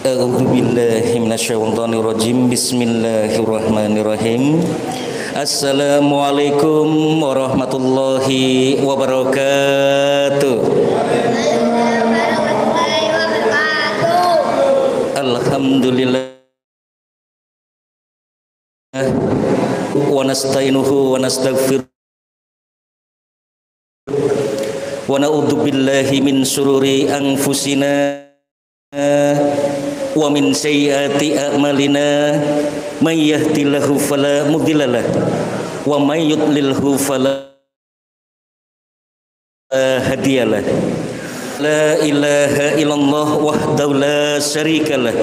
A'udzubillahi minasyaitonirrajim. Bismillahirrahmanirrahim. Assalamualaikum warahmatullahi wabarakatuh. Alhamdulillah wa nasta'inuhu wa nastaghfiruh wa na'udzu billahi min syururi anfusina wa min sayyiati a'malina may yahdihillahu fala mudhillalah wa may yudlilhu fala hadiyalah. La ilaha illallah wahdahu la syarikalah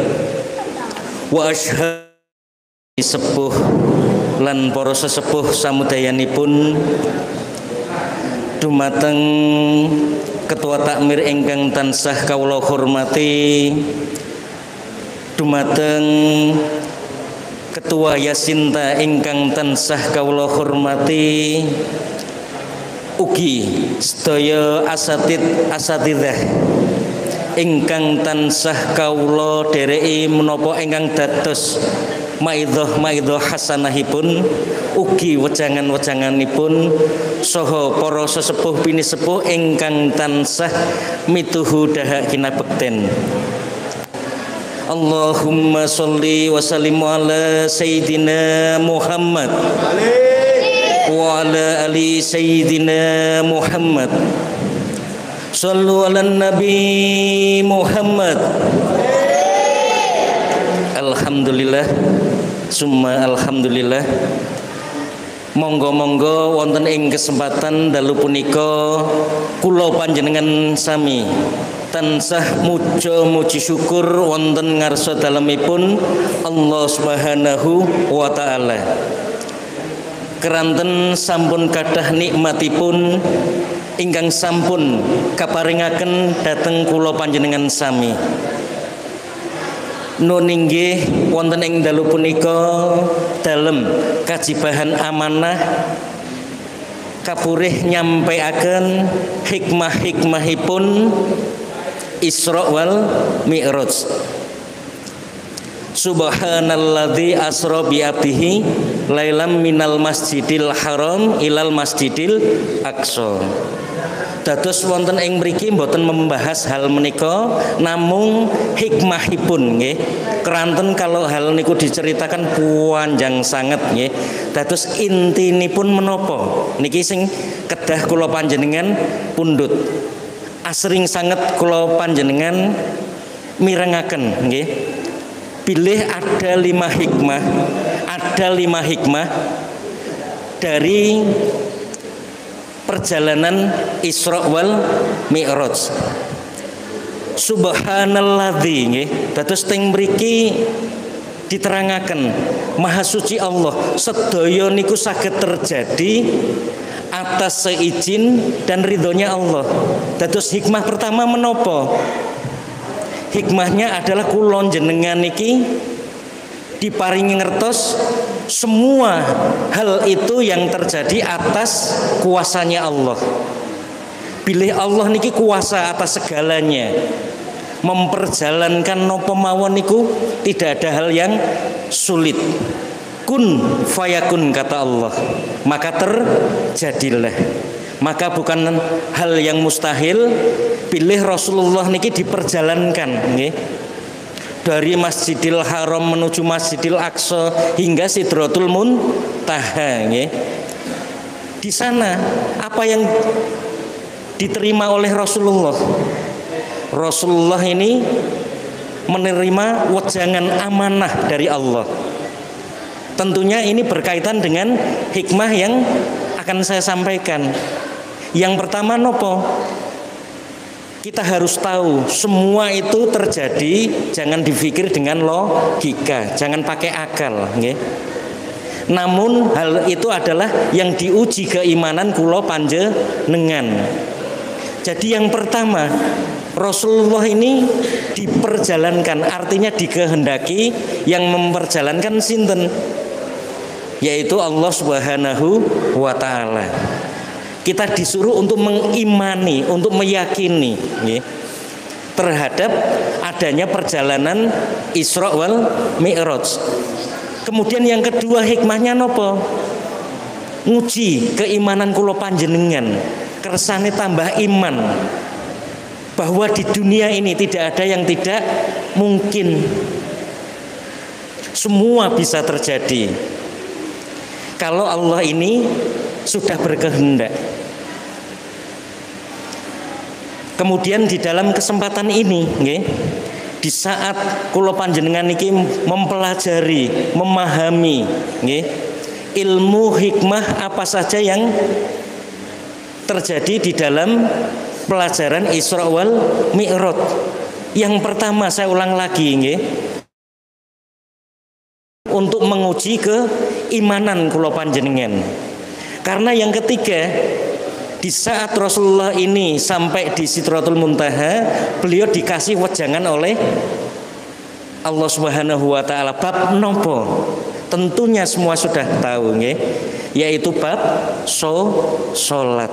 wa asyhadu sepuh lan para sesepuh samudayanipun dumateng Ketua Takmir ingkang tansah kawula hormati, dumateng Ketua Yasinta ingkang tansah kawula hormati, ugi sedaya asatidzah ingkang tansah kawula dhereki menapa ingkang dados maidhah hasanahipun, ugi wejangan-wejanganipun saha para sesepuh pinisepuh ingkang tansah mituhu dahak kinabekten. Allahumma sholli wa sallim ala sayyidina Muhammad wa ala ali sayyidina Muhammad. Shallu ala nabi Muhammad. Alhamdulillah summa alhamdulillah. Monggo-monggo wonten ing kesempatan dalu punika kula panjenengan sami tansah muji syukur wonten ngarsa dalemipun Allah Subhanahu wa taala. Keranten sampun kathah nikmatipun ingkang sampun kaparingaken dhateng kula panjenengan sami. Nun inggih wonten ing dalu punika dalem kajibahan amanah kapurih nyampaiaken hikmah-hikmahipun Isra wal Mi'raj. Subhanalladzi asra bi abdihi lailam minal masjidil haram ilal masjidil aqsa. Dados wonten ing mriki mboten membahas hal menika, namung hikmahipun nggih. Keranten kalau hal niku diceritakan panjang sanget nggih. Dados intinipun menapa? Niki sing kedah kula panjenengan pundhut. Asring sanget kula panjenengan mirengaken nggih. Pilih ada 5 hikmah dari perjalanan Isra wal Mi'raj. Subhanalladzi nggih. Dados teng mriki diterangaken Maha Suci Allah sedaya niku saged terjadi atas seizin dan ridhonya Allah. Dados hikmah pertama menapa? Hikmahnya adalah kula jenengan niki diparingi ngertos semua hal itu yang terjadi atas kuasanya Allah. Bilih Allah niki kuasa atas segalanya. Memperjalankan napa mawon niku tidak ada hal yang sulit. Kun fayakun kata Allah, maka terjadilah. Maka bukan hal yang mustahil. Pilih Rasulullah niki diperjalankan nggih. Dari Masjidil Haram menuju Masjidil Aqsa hingga Sidratul Muntaha nggih. Di sana apa yang diterima oleh Rasulullah? Rasulullah ini menerima wejangan amanah dari Allah. Tentunya ini berkaitan dengan hikmah yang akan saya sampaikan. Yang pertama nopo? Kita harus tahu semua itu terjadi, jangan dipikir dengan logika, jangan pakai akal nggih. Namun hal itu adalah yang diuji keimanan kula panjenengan. Jadi yang pertama, Rasulullah ini diperjalankan, artinya dikehendaki. Yang memperjalankan sinten? yaitu Allah Subhanahu wa taala. Kita disuruh untuk mengimani, untuk meyakini terhadap adanya perjalanan Isra wal Mi'raj. Kemudian yang kedua hikmahnya nopo? Nguji keimanan kula panjenengan, kersane tambah iman bahwa di dunia ini tidak ada yang tidak mungkin. Semua bisa terjadi kalau Allah ini sudah berkehendak. Kemudian di dalam kesempatan ini di saat kula panjenengan iki mempelajari, memahami ilmu hikmah apa saja yang terjadi di dalam pelajaran Isra wal Mi'raj. Yang pertama saya ulang lagi untuk menguji keimanan kula panjenengan. Karena yang ketiga, di saat Rasulullah ini sampai di Sidratul Muntaha, beliau dikasih wejangan oleh Allah Subhanahu wa taala. Bab nopo? Tentunya semua sudah tahu yaitu bab salat.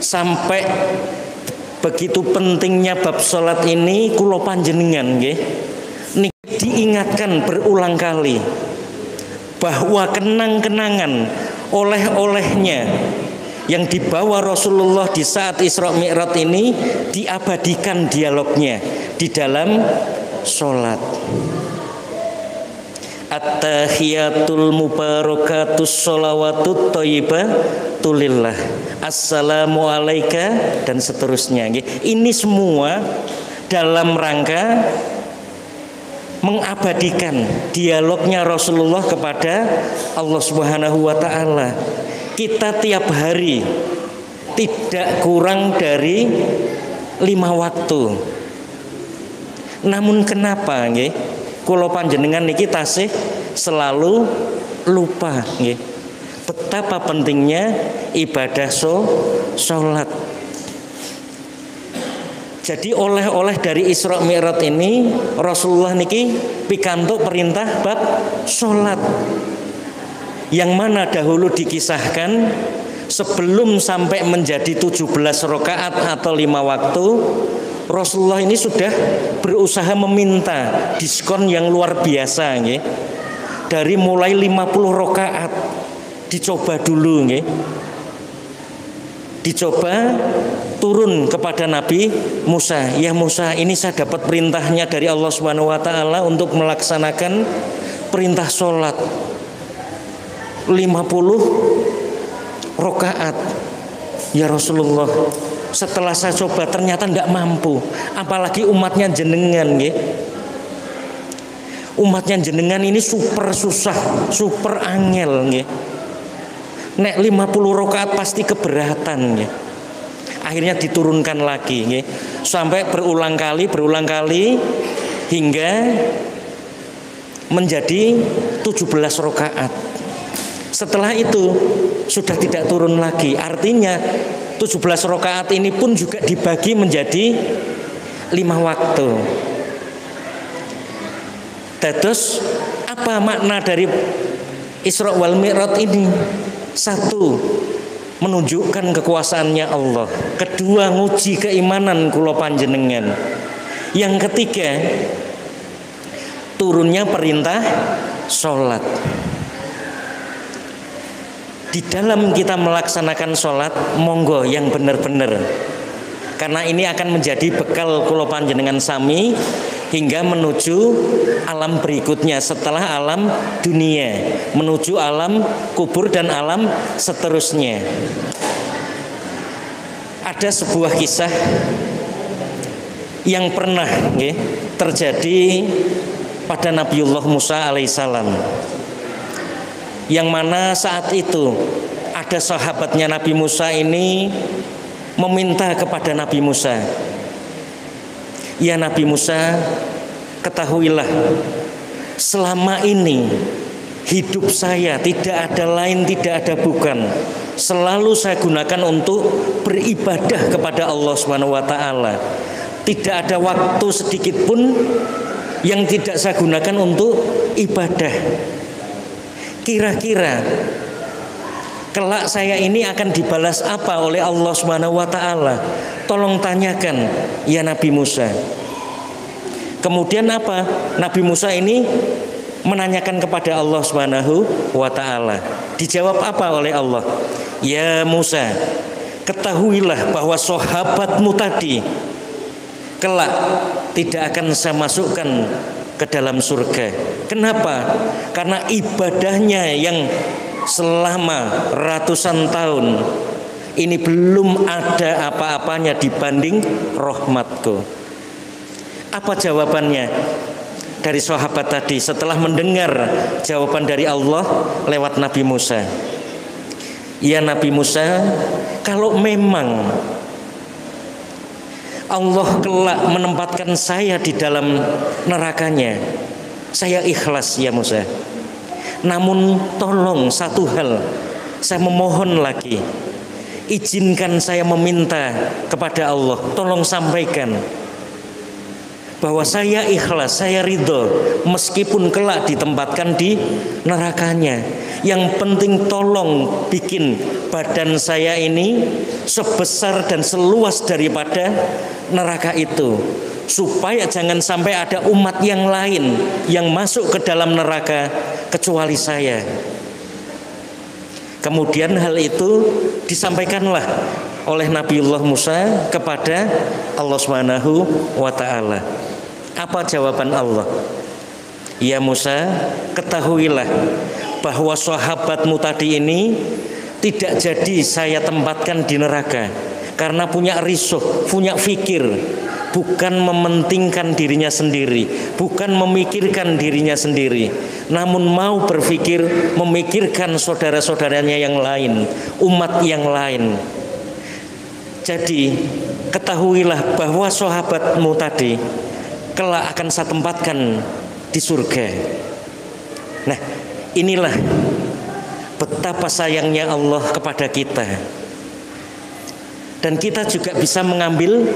Sampai begitu pentingnya bab salat ini kula panjenengan diingatkan berulang kali bahwa kenang-kenangan oleh-olehnya yang dibawa Rasulullah di saat Isra Mi'raj ini diabadikan dialognya di dalam sholat. At-tahiyatul mubarakatus sholawatut thayyibatu lillah, assalamu alayka, dan seterusnya. Ini semua dalam rangka mengabadikan dialognya Rasulullah kepada Allah Subhanahu wa taala. Kita tiap hari tidak kurang dari 5 waktu. Namun kenapa kula panjenengan niki tasih selalu lupa betapa pentingnya ibadah salat. Jadi oleh-oleh dari Isra Mi'raj ini Rasulullah niki pikantuk perintah bab salat, yang mana dahulu dikisahkan sebelum sampai menjadi 17 rakaat atau 5 waktu, Rasulullah ini sudah berusaha meminta diskon yang luar biasa dari mulai 50 rakaat dicoba dulu dicoba turun kepada Nabi Musa. Ya Musa, ini saya dapat perintahnya dari Allah Subhanahu wa taala untuk melaksanakan perintah sholat 50 rakaat. Ya Rasulullah, setelah saya coba ternyata tidak mampu, apalagi umatnya jenengan umatnya jenengan ini super susah, super angel nek 50 rakaat pasti keberatan Akhirnya diturunkan lagi sampai berulang kali hingga menjadi 17 rakaat. Setelah itu sudah tidak turun lagi. Artinya 17 rakaat ini pun juga dibagi menjadi 5 waktu. Terus apa makna dari Isra wal Mi'raj ini? 1, menunjukkan kekuasaannya Allah. 2, nguji keimanan kula panjenengan. Yang ketiga, turunnya perintah sholat. Di dalam kita melaksanakan sholat, monggo yang benar-benar, karena ini akan menjadi bekal kula panjenengan sami hingga menuju alam berikutnya setelah alam dunia, menuju alam kubur dan alam seterusnya. Ada sebuah kisah yang pernah terjadi pada Nabiullah Musa alaihissalam, yang mana saat itu ada sahabatnya Nabi Musa ini meminta kepada Nabi Musa, ya Nabi Musa, ketahuilah selama ini hidup saya tidak ada lain, tidak ada bukan, selalu saya gunakan untuk beribadah kepada Allah Subhanahu wa taala. Tidak ada waktu sedikit pun yang tidak saya gunakan untuk ibadah. Kira-kira kelak saya ini akan dibalas apa oleh Allah Subhanahu wa taala? Tolong tanyakan ya Nabi Musa. Kemudian apa? Nabi Musa ini menanyakan kepada Allah Subhanahu wa taala. Dijawab apa oleh Allah? Ya Musa, ketahuilah bahwa sahabatmu tadi kelak tidak akan saya masukkan ke dalam surga. Kenapa? Karena ibadahnya yang selama ratusan tahun ini belum ada apa-apanya dibanding rahmatku. Apa jawabannya dari sahabat tadi setelah mendengar jawaban dari Allah lewat Nabi Musa? Ya Nabi Musa, kalau memang Allah kelak menempatkan saya di dalam nerakanya, saya ikhlas ya Musa. Namun tolong satu hal, saya memohon lagi, izinkan saya meminta kepada Allah, tolong sampaikan bahwa saya ikhlas, saya ridho meskipun kelak ditempatkan di nerakanya. Yang penting tolong bikin badan saya ini sebesar dan seluas daripada neraka itu, supaya jangan sampai ada umat yang lain yang masuk ke dalam neraka kecuali saya. Kemudian hal itu disampaikanlah oleh Nabiullah Musa kepada Allah Subhanahu wa taala. Apa jawaban Allah? Ya Musa, ketahuilah bahwa sahabatmu tadi ini tidak jadi saya tempatkan di neraka karena punya risuh, punya fikir, bukan mementingkan dirinya sendiri, bukan memikirkan dirinya sendiri, namun mau berpikir memikirkan saudara-saudaranya yang lain, umat yang lain. Jadi ketahuilah bahwa sahabatmu tadi kelak akan saya tempatkan di surga. Nah, inilah betapa sayangnya Allah kepada kita. Dan kita juga bisa mengambil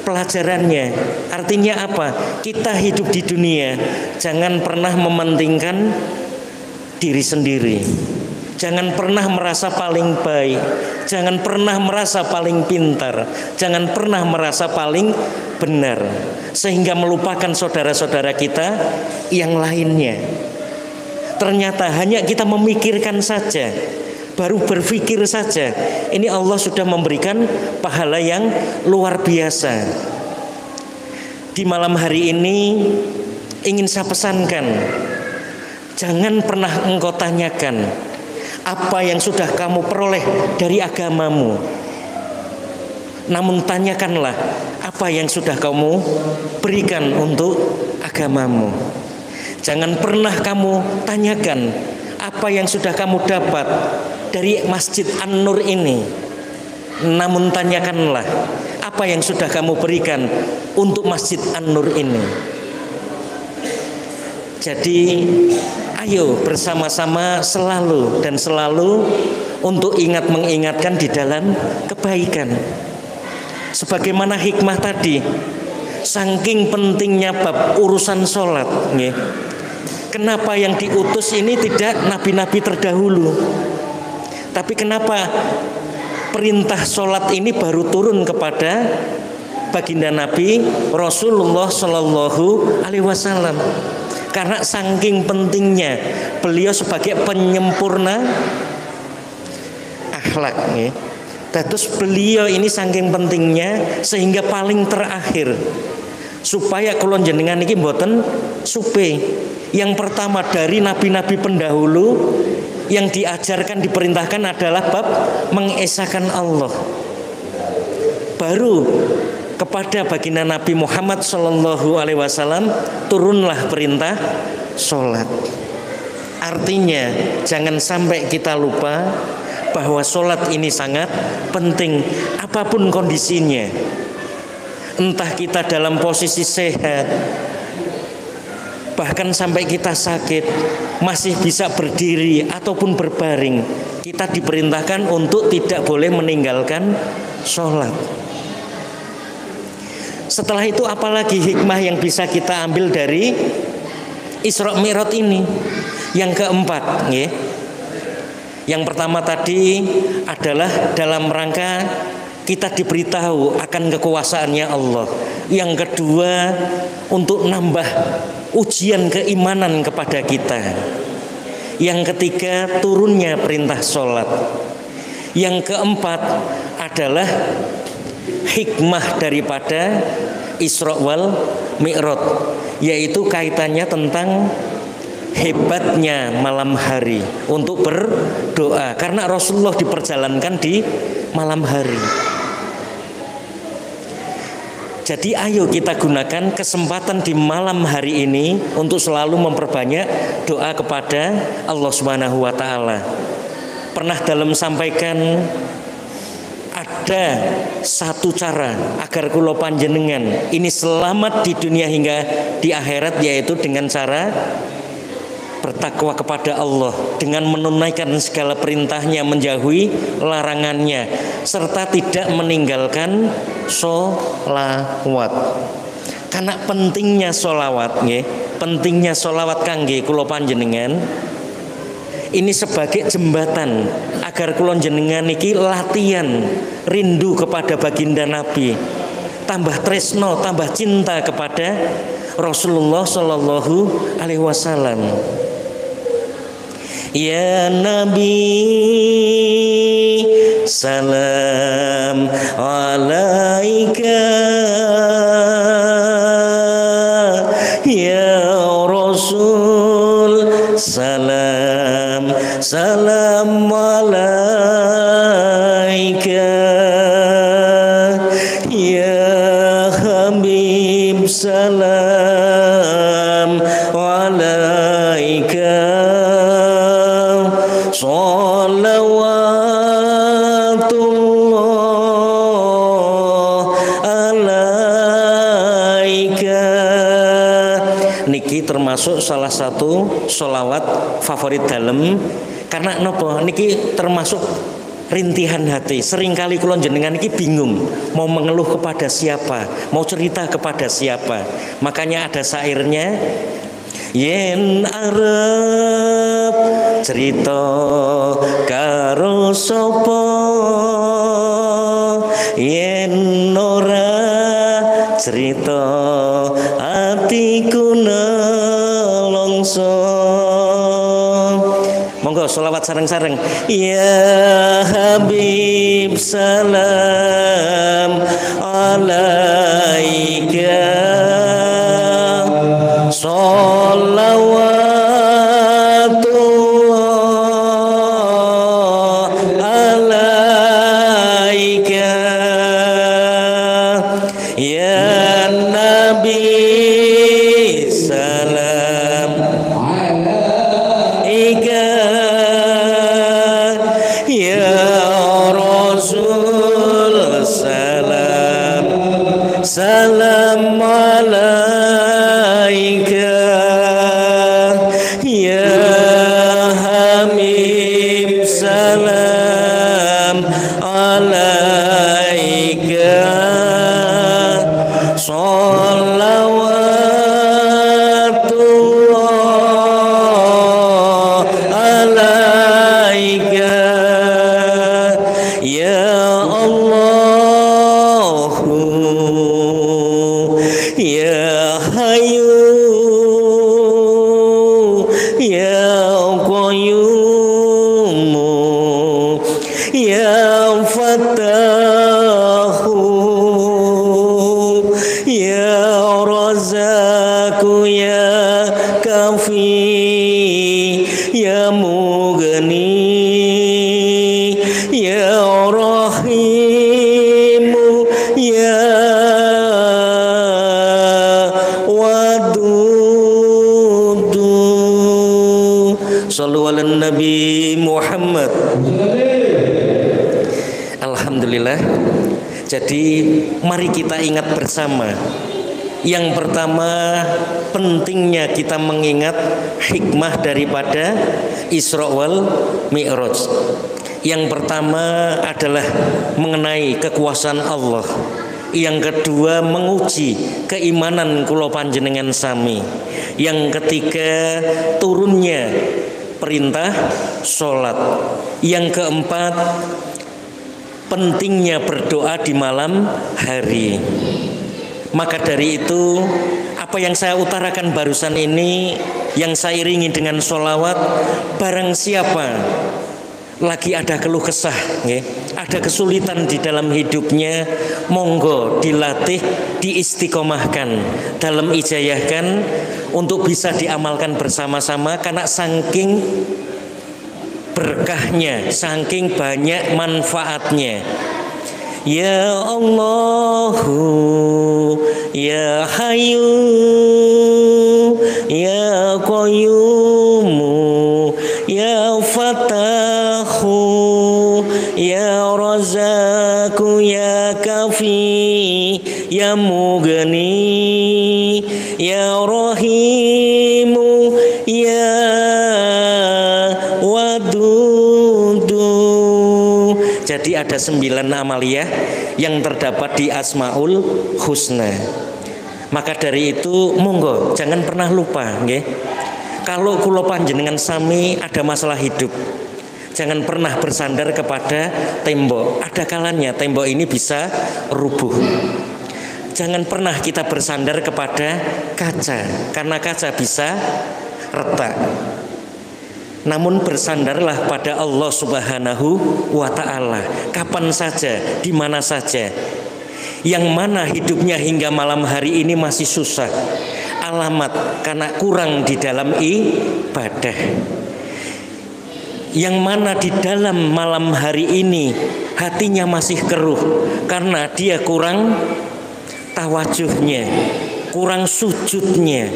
pelajarannya. Artinya apa? Kita hidup di dunia jangan pernah mementingkan diri sendiri. Jangan pernah merasa paling baik, jangan pernah merasa paling pintar, jangan pernah merasa paling benar, sehingga melupakan saudara-saudara kita yang lainnya. Ternyata hanya kita memikirkan saja, baru berpikir saja, ini Allah sudah memberikan pahala yang luar biasa. Di malam hari ini ingin saya pesankan, jangan pernah engkau tanyakan apa yang sudah kamu peroleh dari agamamu, namun tanyakanlah apa yang sudah kamu berikan untuk agamamu. Jangan pernah kamu tanyakan apa yang sudah kamu dapat dari Masjid An-Nur ini, namun tanyakanlah apa yang sudah kamu berikan untuk Masjid An-Nur ini. Jadi ayo bersama-sama selalu dan selalu untuk mengingatkan di dalam kebaikan. Sebagaimana hikmah tadi, saking pentingnya bab urusan sholat, kenapa yang diutus ini tidak nabi-nabi terdahulu, tapi kenapa perintah sholat ini baru turun kepada baginda Nabi Rasulullah Shallallahu Alaihi Wasallam? Karena saking pentingnya beliau sebagai penyempurna akhlak, terus beliau ini saking pentingnya sehingga paling terakhir, supaya kulon jenengan iki mboten supe. Yang pertama dari nabi-nabi pendahulu yang diajarkan, diperintahkan adalah bab mengesahkan Allah. Baru kepada baginda Nabi Muhammad Shallallahu Alaihi Wasallam turunlah perintah sholat. Artinya jangan sampai kita lupa bahwa sholat ini sangat penting apapun kondisinya. Entah kita dalam posisi sehat, bahkan sampai kita sakit masih bisa berdiri ataupun berbaring, kita diperintahkan untuk tidak boleh meninggalkan sholat. Setelah itu apalagi hikmah yang bisa kita ambil dari Isra Mi'raj ini? Yang keempat, Yang pertama tadi adalah dalam rangka kita diberitahu akan kekuasaannya Allah. Yang kedua untuk nambah ujian keimanan kepada kita. Yang ketiga turunnya perintah sholat. Yang keempat adalah hikmah daripada Isra wal Mi'raj, yaitu kaitannya tentang hebatnya malam hari untuk berdoa, karena Rasulullah diperjalankan di malam hari. Jadi ayo kita gunakan kesempatan di malam hari ini untuk selalu memperbanyak doa kepada Allah Subhanahu wa taala. Pernah dalam sampaikan ada satu cara agar kula panjenengan ini selamat di dunia hingga di akhirat, yaitu dengan cara bertakwa kepada Allah dengan menunaikan segala perintahnya, menjauhi larangannya, serta tidak meninggalkan sholawat. Karena pentingnya sholawat, pentingnya sholawat kangge kula panjenengan ini sebagai jembatan agar kula jenengan niki latihan rindu kepada baginda Nabi, tambah tresno, tambah cinta kepada Rasulullah Shallallahu Alaihi Wasallam. Ya Nabi, salam alaika, ya Rasul, salam salam alaika, ya Habib, salam alaika. Sholawatullah alaika. Niki termasuk salah satu sholawat favorit dalem, karena nopo niki termasuk rintihan hati. Seringkali kula jenengan niki bingung mau mengeluh kepada siapa, mau cerita kepada siapa. Makanya ada syairnya, yen arep cerita karo sapa, yen ora cerita atiku nelongso. Monggo sholawat sareng-sareng. Ya Habib, salam alaika, sholawatullah alaika, ya Nabi, salam alaika, ya Rasul, salam salam alaika, ya Hamim, salam alaika. Sholawatullah alaika, ya Allahu, ya Hayyu, ya Qayyum, ya Fattahu, ya Razzaqu, ya Kafi, ya Mughni, ya Rahimu, ya Wadudu. Shallu ala Nabi Muhammad. Alhamdulillah. Jadi mari kita ingat bersama. Yang pertama, pentingnya kita mengingat hikmah daripada Isra wal Mi'raj. Yang pertama adalah mengenai kekuasaan Allah. Yang kedua, menguji keimanan kula panjenengan sami. Yang ketiga, turunnya perintah sholat. Yang keempat, pentingnya berdoa di malam hari. Maka dari itu, apa yang saya utarakan barusan ini, yang saya iringi dengan sholawat, barang siapa lagi ada keluh kesah, ada kesulitan di dalam hidupnya, monggo dilatih, diistiqomahkan, dalam ijayahkan untuk bisa diamalkan bersama-sama, karena saking berkahnya, saking banyak manfaatnya. Ya Allahu ya Hayyu ya Qayyumu ya Fatahu ya Razzaku ya Kafi ya Mughni ya Rahimu ya Wadudu. Jadi ada 9 amaliyah yang terdapat di Asmaul Husna. Maka dari itu monggo jangan pernah lupa, nggih. Kalau kula panjenengan sami ada masalah hidup, jangan pernah bersandar kepada tembok. Ada kalanya tembok ini bisa rubuh. Jangan pernah kita bersandar kepada kaca, karena kaca bisa retak. Namun bersandarlah pada Allah Subhanahu wa ta'ala, kapan saja, di mana saja. Yang mana hidupnya hingga malam hari ini masih susah, alamat karena kurang di dalam ibadah. Yang mana di dalam malam hari ini hatinya masih keruh karena dia kurang tawajuhnya, kurang sujudnya.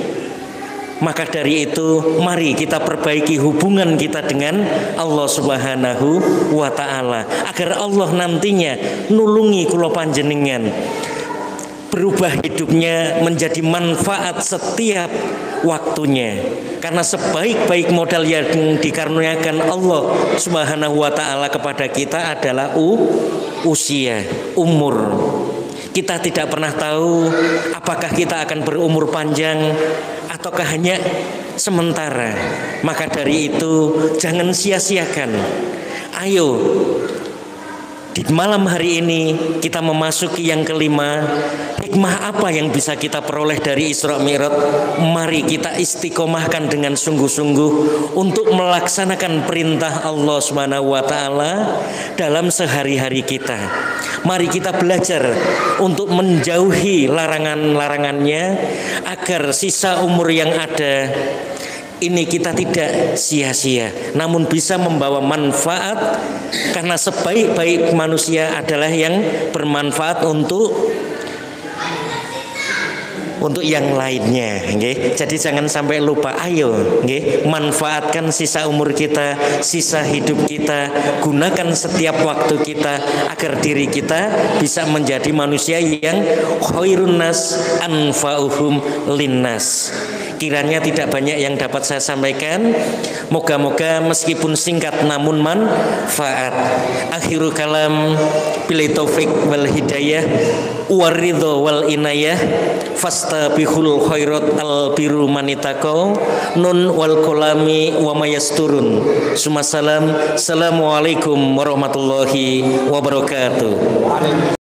Maka dari itu mari kita perbaiki hubungan kita dengan Allah Subhanahu wa ta'ala, agar Allah nantinya nulungi kula panjenengan berubah hidupnya menjadi manfaat setiap waktunya. Karena sebaik-baik modal yang dikaruniakan Allah Subhanahu wa ta'ala kepada kita adalah usia, umur. Kita tidak pernah tahu apakah kita akan berumur panjang ataukah hanya sementara. Maka dari itu jangan sia-siakan. Ayo di malam hari ini kita memasuki yang kelima. Hikmah apa yang bisa kita peroleh dari Isra Mi'raj? Mari kita istiqomahkan dengan sungguh-sungguh untuk melaksanakan perintah Allah Subhanahu wa ta'ala dalam sehari-hari kita. Mari kita belajar untuk menjauhi larangan-larangannya, agar sisa umur yang ada ini kita tidak sia-sia, namun bisa membawa manfaat, karena sebaik-baik manusia adalah yang bermanfaat untuk yang lainnya, nggih. Jadi jangan sampai lupa, ayo nggih, manfaatkan sisa umur kita, sisa hidup kita, gunakan setiap waktu kita agar diri kita bisa menjadi manusia yang khairun nas anfa'uhum linnas. Kiranya tidak banyak yang dapat saya sampaikan. Moga-moga meskipun singkat namun manfaat. Akhirul kalam, billahi taufik wal hidayah, waridho wal inayah, fastabihul khairat al biru manitaqau, nun wal kolami wa mayasturun. Sumasalam. Assalamualaikum warahmatullahi wabarakatuh.